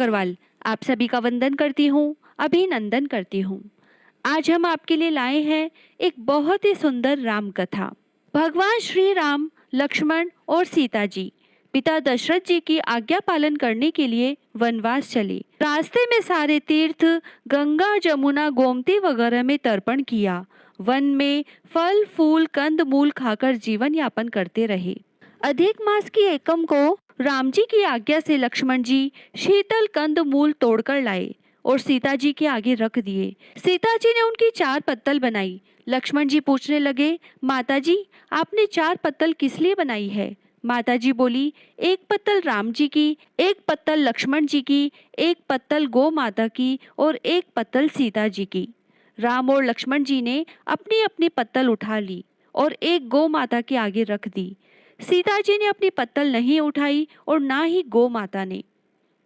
अग्रवाल आप सभी का वंदन करती हूँ, अभिनंदन करती हूँ। आज हम आपके लिए लाए हैं एक बहुत ही सुंदर राम कथा। भगवान श्री राम, लक्ष्मण और सीता जी पिता दशरथ जी की आज्ञा पालन करने के लिए वनवास चले। रास्ते में सारे तीर्थ, गंगा, जमुना, गोमती वगैरह में तर्पण किया। वन में फल फूल कंद मूल खाकर जीवन यापन करते रहे। अधिक मास की एकम को राम जी की आज्ञा से लक्ष्मण जी शीतल कंद मूल तोड़कर लाए और सीता जी के आगे रख दिए। सीता जी ने उनकी 4 पत्तल बनाई। लक्ष्मण जी पूछने लगे, माता जी आपने 4 पत्तल किस लिए बनाई है? माता जी बोली, एक पत्तल राम जी की, एक पत्तल लक्ष्मण जी की, एक पत्तल गौ माता की और एक पत्तल सीता जी की। राम और लक्ष्मण जी ने अपनी अपनी पत्तल उठा ली और एक गौ माता के आगे रख दी। सीता जी ने अपनी पत्तल नहीं उठाई और ना ही गौ माता ने।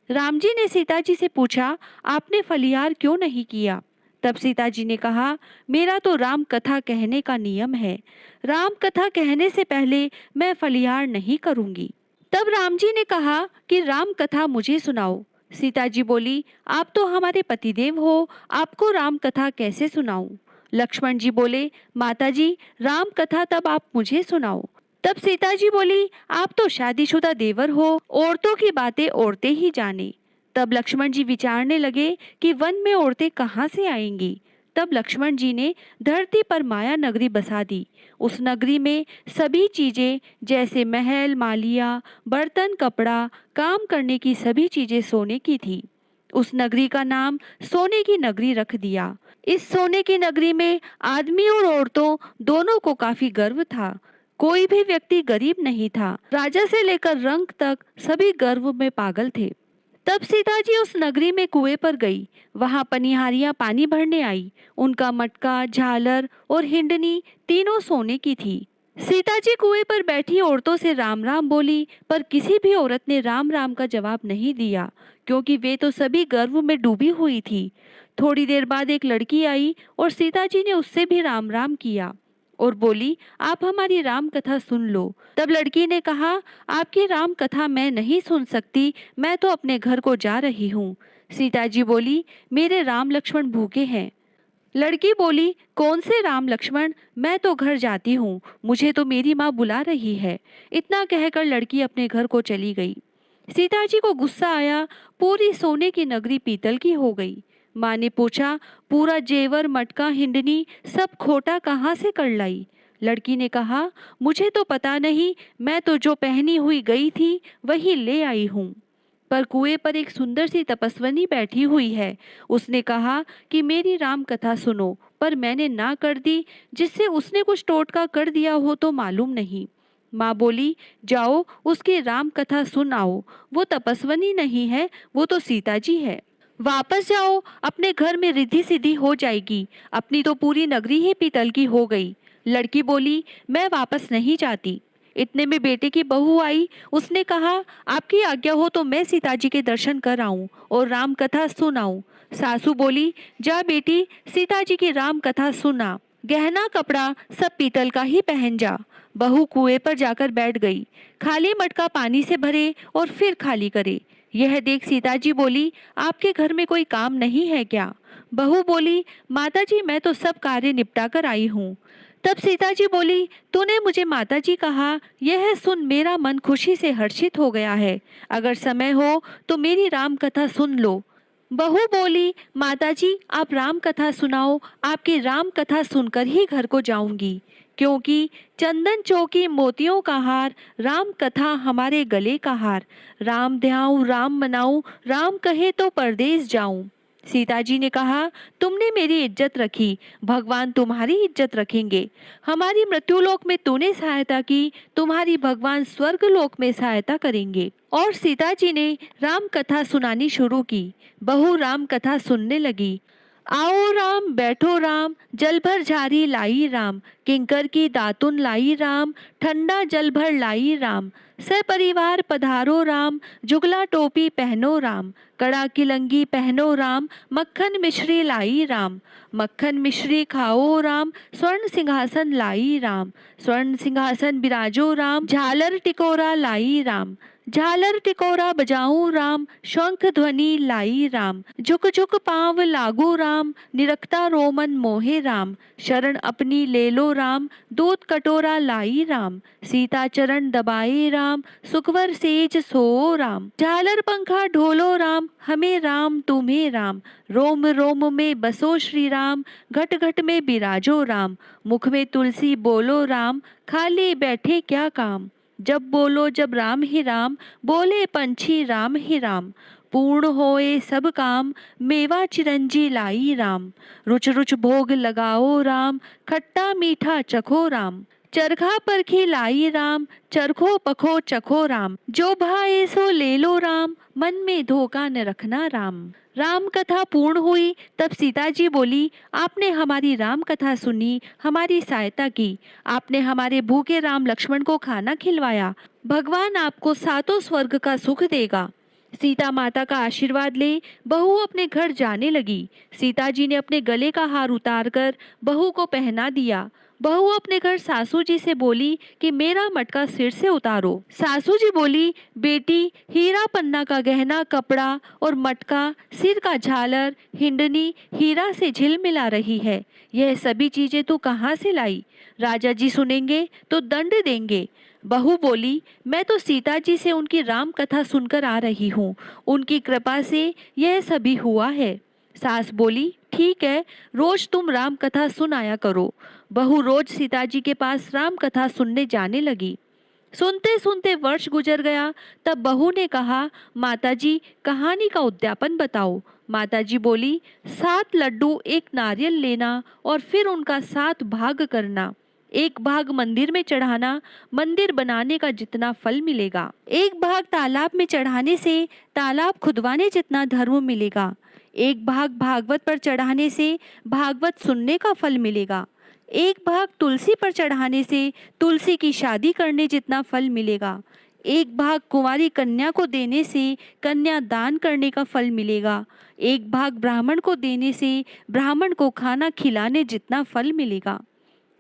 राम जी ने सीता जी से पूछा, आपने फलिहार क्यों नहीं किया? तब सीता जी ने कहा, मेरा तो राम कथा कहने का नियम है। राम कथा कहने से पहले मैं फलिहार नहीं करूंगी। तब राम जी ने कहा कि राम कथा मुझे सुनाओ। सीता जी बोली, आप तो हमारे पतिदेव हो, आपको राम कथा कैसे सुनाऊं? लक्ष्मण जी बोले, माता जी राम कथा तब आप मुझे सुनाओ। तब सीता जी बोली, आप तो शादीशुदा देवर हो, औरतों की बातें औरतें ही जाने। तब लक्ष्मण जी विचारने लगे कि वन में औरतें कहाँ से आएंगी। तब लक्ष्मण जी ने धरती पर माया नगरी बसा दी। उस नगरी में सभी चीजें जैसे महल, मालिया, बर्तन, कपड़ा, काम करने की सभी चीजें सोने की थी। उस नगरी का नाम सोने की नगरी रख दिया। इस सोने की नगरी में आदमी और औरतों दोनों को काफी गर्व था। कोई भी व्यक्ति गरीब नहीं था। राजा से लेकर रंक तक सभी गर्व में पागल थे। तब सीता जी उस नगरी में कुएं पर गई। वहां पनिहारियां पानी भरने आई। उनका मटका, झालर और हिंडनी तीनों सोने की थी। सीता जी कुएं पर बैठी औरतों से राम राम बोली, पर किसी भी औरत ने राम राम का जवाब नहीं दिया, क्योंकि वे तो सभी गर्व में डूबी हुई थी। थोड़ी देर बाद एक लड़की आई और सीता जी ने उससे भी राम राम किया और बोली, आप हमारी राम कथा सुन लो। तब लड़की ने कहा, आपकी राम कथा मैं नहीं सुन सकती, मैं तो अपने घर को जा रही हूँ। सीता जी बोली, मेरे राम लक्ष्मण भूखे हैं। लड़की बोली, कौन से राम लक्ष्मण, मैं तो घर जाती हूँ, मुझे तो मेरी माँ बुला रही है। इतना कहकर लड़की अपने घर को चली गई। सीता जी को गुस्सा आया। पूरी सोने की नगरी पीतल की हो गई। माँ ने पूछा, पूरा जेवर, मटका, हिंडनी सब खोटा कहाँ से कर लाई? लड़की ने कहा, मुझे तो पता नहीं, मैं तो जो पहनी हुई गई थी वही ले आई हूँ। पर कुएं पर एक सुंदर सी तपस्विनी बैठी हुई है। उसने कहा कि मेरी राम कथा सुनो, पर मैंने ना कर दी। जिससे उसने कुछ टोटका कर दिया हो तो मालूम नहीं। माँ बोली, जाओ उसकी राम कथा सुन आओ। वो तपस्विनी नहीं है, वो तो सीता जी है। वापस जाओ, अपने घर में रिद्धि सिद्धि हो जाएगी। अपनी तो पूरी नगरी ही पीतल की हो गई। लड़की बोली, मैं वापस नहीं जाती। इतने में बेटे की बहू आई। उसने कहा, आपकी आज्ञा हो तो मैं सीता जी के दर्शन कर आऊं और राम कथा सुनाऊं। सासू बोली, जा बेटी, सीता जी की राम कथा सुना। गहना कपड़ा सब पीतल का ही पहन जा। बहू कुएं पर जाकर बैठ गई। खाली मटका पानी से भरे और फिर खाली करे। यह देख सीता जी बोली, आपके घर में कोई काम नहीं है क्या? बहू बोली, माता जी मैं तो सब कार्य निपटा कर आई हूँ। तब सीता जी बोली, तूने मुझे माता जी कहा, यह सुन मेरा मन खुशी से हर्षित हो गया है। अगर समय हो तो मेरी राम कथा सुन लो। बहू बोली, माता जी आप राम कथा सुनाओ, आपकी राम कथा सुनकर ही घर को जाऊंगी, क्योंकि चंदन चौकी मोतियों का हार, राम कथा हमारे गले का हार। राम ध्याऊं, राम मनाऊं, राम कहे तो परदेस जाऊं। सीता जी ने कहा, तुमने मेरी इज्जत रखी, भगवान तुम्हारी इज्जत रखेंगे। हमारी मृत्युलोक में तूने सहायता की, तुम्हारी भगवान स्वर्ग लोक में सहायता करेंगे। और सीता जी ने राम कथा सुनानी शुरू की। बहू राम कथा सुनने लगी। आओ राम, बैठो राम, जल भर झारी लाई राम, किंकर की दातुन लाई राम, ठंडा जल भर लाई राम, सपरिवार पधारो राम, जुगला टोपी पहनो राम, कड़ा किलंगी पहनो राम, मक्खन मिश्री लाई राम, मक्खन मिश्री खाओ राम, स्वर्ण सिंहासन लाई राम, स्वर्ण सिंहासन बिराजो राम, झालर टिकोरा लाई राम, झालर टिकोरा बजाऊं राम, शंख ध्वनि लाई राम, झुक झुक पांव लागू राम, निरखता रोमन मोहे राम, शरण अपनी ले लो राम, दूध कटोरा लाई राम, सीता चरण दबाए राम, सुखवर सेज सो राम, झालर पंखा ढोलो राम, हमें राम तुम्हें राम, रोम रोम में बसो श्री राम, घट घट में बिराजो राम, मुख में तुलसी बोलो राम, खाली बैठे क्या काम, जब बोलो जब राम ही राम, बोले पंछी राम ही राम, पूर्ण होए सब काम, मेवा चिरंजी लाई राम, रुच रुच भोग लगाओ राम, खट्टा मीठा चखो राम, चरखा परखी लाई राम, चरखो पखो चखो राम, जो भाए सो ले लो राम, मन में धोखा न रखना राम। राम कथा पूर्ण हुई तब सीता जी बोली, आपने हमारी राम कथा सुनी, हमारी सहायता की, आपने हमारे भूखे राम लक्ष्मण को खाना खिलवाया, भगवान आपको सातों स्वर्ग का सुख देगा। सीता माता का आशीर्वाद ले बहू अपने घर जाने लगी। सीता जी ने अपने गले का हार उतारकर बहू को पहना दिया। बहू अपने घर सासू जी से बोली कि मेरा मटका सिर से उतारो। सासू जी बोली, बेटी, हीरा पन्ना का गहना कपड़ा और मटका, सिर का झालर, हिंडनी हीरा से झिलमिला रही है, यह सभी चीजें तू कहाँ से लाई? राजा जी सुनेंगे तो दंड देंगे। बहू बोली, मैं तो सीता जी से उनकी राम कथा सुनकर आ रही हूँ, उनकी कृपा से यह सभी हुआ है। सास बोली, ठीक है, रोज तुम राम कथा सुन आया करो। बहू रोज सीता जी के पास राम कथा सुनने जाने लगी। सुनते सुनते वर्ष गुजर गया। तब बहू ने कहा, माताजी, कहानी का उद्यापन बताओ। माताजी बोली, 7 लड्डू 1 नारियल लेना और फिर उनका 7 भाग करना। 1 भाग मंदिर में चढ़ाना, मंदिर बनाने का जितना फल मिलेगा। 1 भाग तालाब में चढ़ाने से तालाब खुदवाने जितना धर्म मिलेगा। 1 भाग भागवत पर चढ़ाने से भागवत सुनने का फल मिलेगा। 1 भाग तुलसी पर चढ़ाने से तुलसी की शादी करने जितना फल मिलेगा। 1 भाग कुंवारी कन्या को देने से कन्या दान करने का फल मिलेगा। 1 भाग ब्राह्मण को देने से ब्राह्मण को खाना खिलाने जितना फल मिलेगा।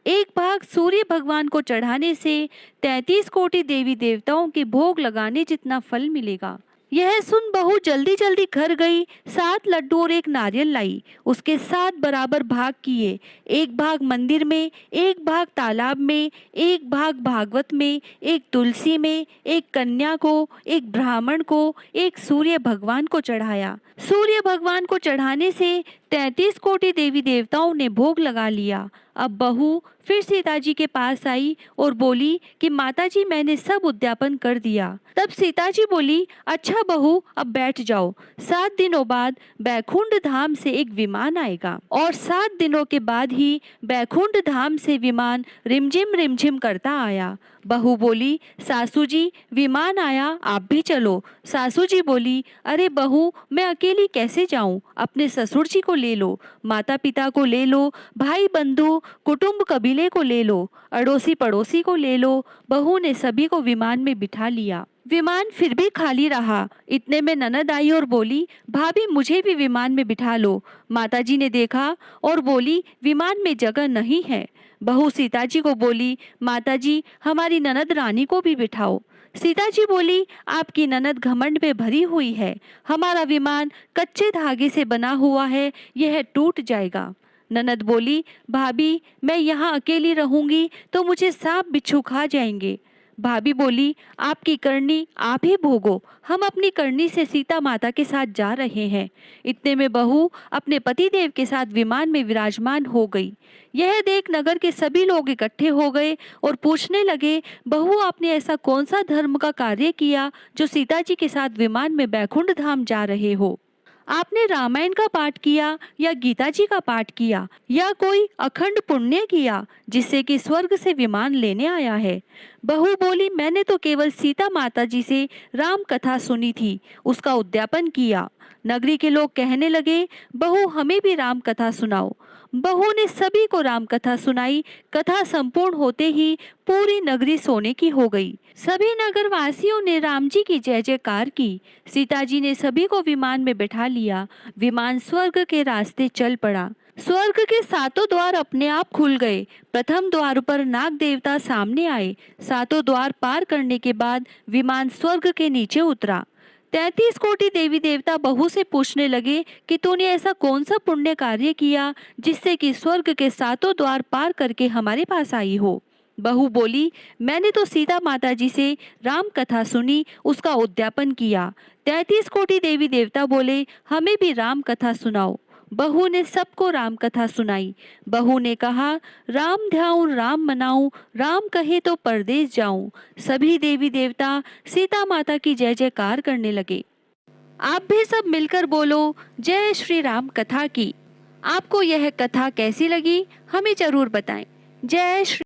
1 भाग सूर्य भगवान को चढ़ाने से 33 कोटि देवी देवताओं के भोग लगाने जितना फल मिलेगा। यह सुन बहू जल्दी जल्दी घर गई, 7 लड्डू और 1 नारियल लाई। उसके 7 बराबर भाग किए। 1 भाग मंदिर में, 1 भाग तालाब में, 1 भाग भागवत में, 1 तुलसी में, 1 कन्या को, 1 ब्राह्मण को, 1 सूर्य भगवान को चढ़ाया। सूर्य भगवान को चढ़ाने से 33 कोटि देवी देवताओं ने भोग लगा लिया। अब बहू फिर सीता जी के पास आई और बोली कि माताजी, मैंने सब उद्यापन कर दिया। तब सीता जी बोली, अच्छा बहू, अब बैठ जाओ। 7 दिनों बाद बैकुंठ धाम से एक विमान आएगा और 7 दिनों के बाद ही बैकुंठ धाम से विमान रिमझिम करता आया। बहू बोली, सासू जी, विमान आया, आप भी चलो। सासू जी बोली, अरे बहू, मैं अकेली कैसे जाऊं? अपने ससुर जी को ले लो, माता पिता को ले लो, भाई बंधु कुटुंब कबीले को ले लो, अड़ोसी पड़ोसी को ले लो। बहू ने सभी को विमान में बिठा लिया। विमान फिर भी खाली रहा। इतने में ननद आई और बोली, भाभी, मुझे भी विमान में बिठा लो। माताजी ने देखा और बोली, विमान में जगह नहीं है। बहू सीता जी को बोली, माताजी, हमारी ननद रानी को भी बिठाओ। सीता जी बोली, आपकी ननद घमंड में भरी हुई है, हमारा विमान कच्चे धागे से बना हुआ है, यह टूट जाएगा। ननद बोली, भाभी, मैं यहाँ अकेली रहूंगी तो मुझे सांप बिच्छू खा जाएंगे। भाभी बोली, आपकी करनी आप ही भोगो, हम अपनी करनी से सीता माता के साथ जा रहे हैं। इतने में बहू अपने पति देव के साथ विमान में विराजमान हो गई। यह देख नगर के सभी लोग इकट्ठे हो गए और पूछने लगे, बहू, आपने ऐसा कौन सा धर्म का कार्य किया जो सीता जी के साथ विमान में बैकुंठ धाम जा रहे हो? आपने रामायण का पाठ किया या गीता जी का पाठ किया या कोई अखंड पुण्य किया जिससे कि स्वर्ग से विमान लेने आया है? बहू बोली, मैंने तो केवल सीता माता जी से राम कथा सुनी थी, उसका उद्यापन किया। नगरी के लोग कहने लगे, बहू, हमें भी राम कथा सुनाओ। बहू ने सभी को राम कथा सुनाई। कथा संपूर्ण होते ही पूरी नगरी सोने की हो गई। सभी नगर वासियों ने राम जी की जय जयकार की। सीता जी ने सभी को विमान में बैठा लिया। विमान स्वर्ग के रास्ते चल पड़ा। स्वर्ग के सातों द्वार अपने आप खुल गए। प्रथम द्वार पर नाग देवता सामने आए। सातों द्वार पार करने के बाद विमान स्वर्ग के नीचे उतरा। 33 कोटि देवी देवता बहू से पूछने लगे कि तूने ऐसा कौन सा पुण्य कार्य किया जिससे कि स्वर्ग के सातों द्वार पार करके हमारे पास आई हो। बहू बोली, मैंने तो सीता माता जी से राम कथा सुनी, उसका उद्यापन किया। 33 कोटि देवी देवता बोले, हमें भी राम कथा सुनाओ। बहू ने सबको राम कथा सुनाई। बहू ने कहा, राम ध्याऊं राम मनाऊं, राम कहे तो परदेश जाऊं। सभी देवी देवता सीता माता की जय जयकार करने लगे। आप भी सब मिलकर बोलो, जय श्री राम कथा की। आपको यह कथा कैसी लगी हमें जरूर बताएं। जय श्री